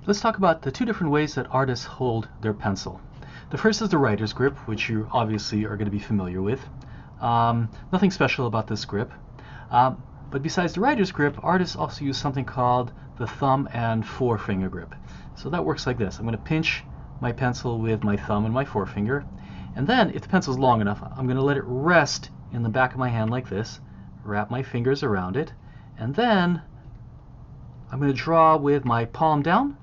Let's talk about the two different ways that artists hold their pencil. The first is the writer's grip, which you obviously are going to be familiar with. Nothing special about this grip. But besides the writer's grip, artists also use something called the thumb and forefinger grip. So that works like this. I'm going to pinch my pencil with my thumb and my forefinger. And then, if the pencil's long enough, I'm going to let it rest in the back of my hand like this, wrap my fingers around it, and then I'm going to draw with my palm down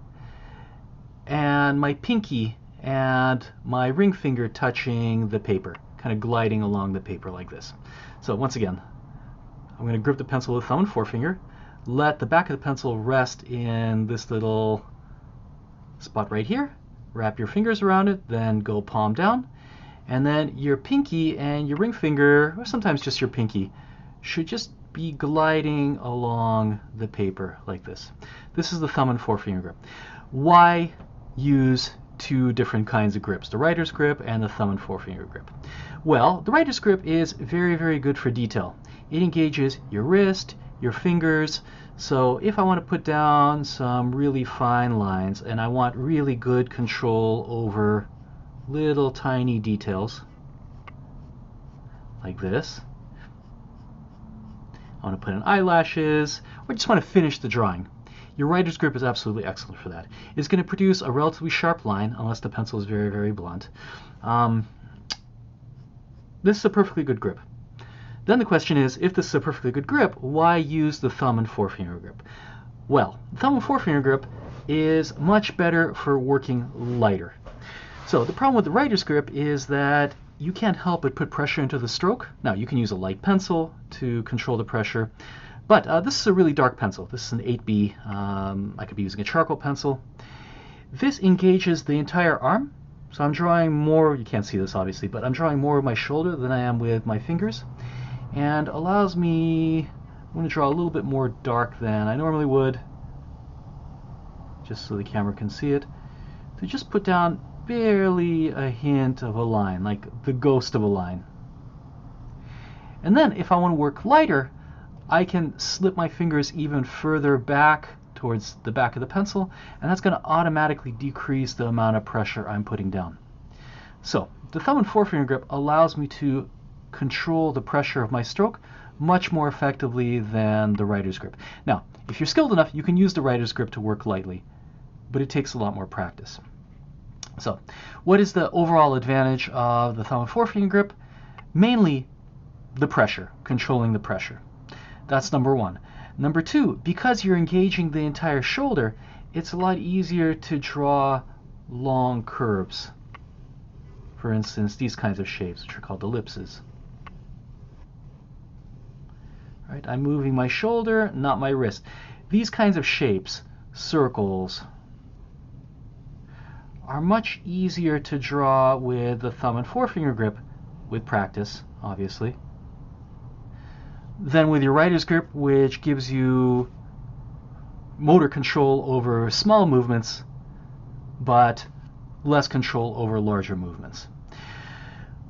and my pinky and my ring finger touching the paper, kind of gliding along the paper like this. So once again, I'm going to grip the pencil with thumb and forefinger, let the back of the pencil rest in this little spot right here, wrap your fingers around it, then go palm down, and then your pinky and your ring finger, or sometimes just your pinky, should just be gliding along the paper like this. This is the thumb and forefinger grip. Why use two different kinds of grips, the writer's grip and the thumb and forefinger grip? Well, the writer's grip is very, very good for detail. It engages your wrist, your fingers. So if I want to put down some really fine lines and I want really good control over little tiny details like this, I want to put in eyelashes, or just want to finish the drawing, your writer's grip is absolutely excellent for that. It's going to produce a relatively sharp line, unless the pencil is very, very blunt. This is a perfectly good grip. Then the question is, if this is a perfectly good grip, why use the thumb and forefinger grip? Well, the thumb and forefinger grip is much better for working lighter. So the problem with the writer's grip is that you can't help but put pressure into the stroke. Now, you can use a light pencil to control the pressure, but this is a really dark pencil. This is an 8B. I could be using a charcoal pencil. This engages the entire arm, so I'm drawing more, you can't see this obviously, but I'm drawing more of my shoulder than I am with my fingers, and allows me, I'm going to draw a little bit more dark than I normally would, just so the camera can see it, to just put down barely a hint of a line, like the ghost of a line. And then if I want to work lighter, I can slip my fingers even further back towards the back of the pencil, and that's going to automatically decrease the amount of pressure I'm putting down. So the thumb and forefinger grip allows me to control the pressure of my stroke much more effectively than the writer's grip. Now, if you're skilled enough, you can use the writer's grip to work lightly, but it takes a lot more practice. So, what is the overall advantage of the thumb and forefinger grip? Mainly the pressure, controlling the pressure. That's number one. Number two, because you're engaging the entire shoulder, it's a lot easier to draw long curves. For instance, these kinds of shapes, which are called ellipses. Right? I'm moving my shoulder, not my wrist. These kinds of shapes, circles, are much easier to draw with the thumb and forefinger grip, with practice, obviously, than with your writer's grip, which gives you motor control over small movements, but less control over larger movements.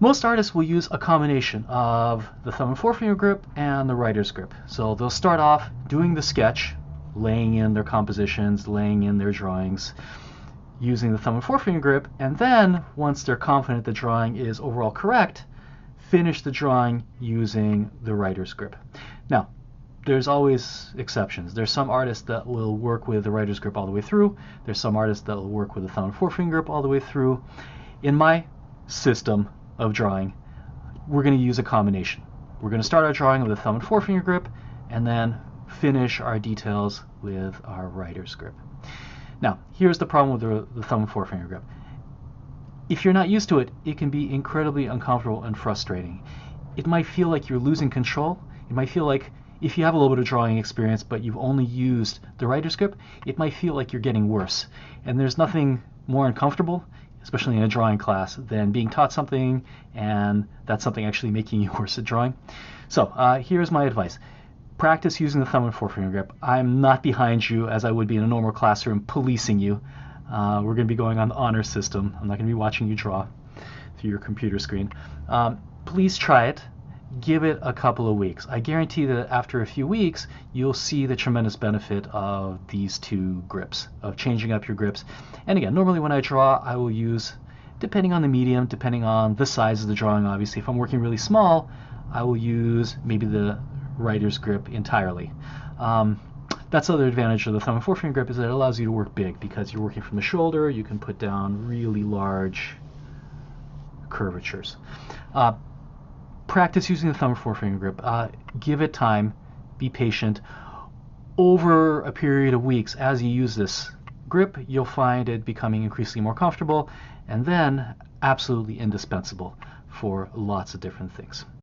Most artists will use a combination of the thumb and forefinger grip and the writer's grip. So they'll start off doing the sketch, laying in their compositions, laying in their drawings, using the thumb and forefinger grip, and then, once they're confident the drawing is overall correct, finish the drawing using the writer's grip. Now, there's always exceptions. There's some artists that will work with the writer's grip all the way through. There's some artists that will work with the thumb and forefinger grip all the way through. In my system of drawing, we're going to use a combination. We're going to start our drawing with a thumb and forefinger grip, and then finish our details with our writer's grip. Now, here's the problem with the thumb and forefinger grip. If you're not used to it, it can be incredibly uncomfortable and frustrating. It might feel like you're losing control. It might feel like, if you have a little bit of drawing experience but you've only used the writer's grip, it might feel like you're getting worse. And there's nothing more uncomfortable, especially in a drawing class, than being taught something and that's something actually making you worse at drawing. So here's my advice. Practice using the thumb and forefinger grip. I'm not behind you as I would be in a normal classroom policing you. We're going to be going on the honor system. I'm not going to be watching you draw through your computer screen. Please try it. give it a couple of weeks. I guarantee that after a few weeks, you'll see the tremendous benefit of these two grips, of changing up your grips. And again, normally when I draw, I will use, depending on the medium, depending on the size of the drawing, obviously. If I'm working really small, I will use maybe the writer's grip entirely. That's the other advantage of the thumb and forefinger grip, is that it allows you to work big because you're working from the shoulder. You can put down really large curvatures. Practice using the thumb or forefinger grip. Give it time. Be patient. Over a period of weeks, as you use this grip, you'll find it becoming increasingly more comfortable, and then absolutely indispensable for lots of different things.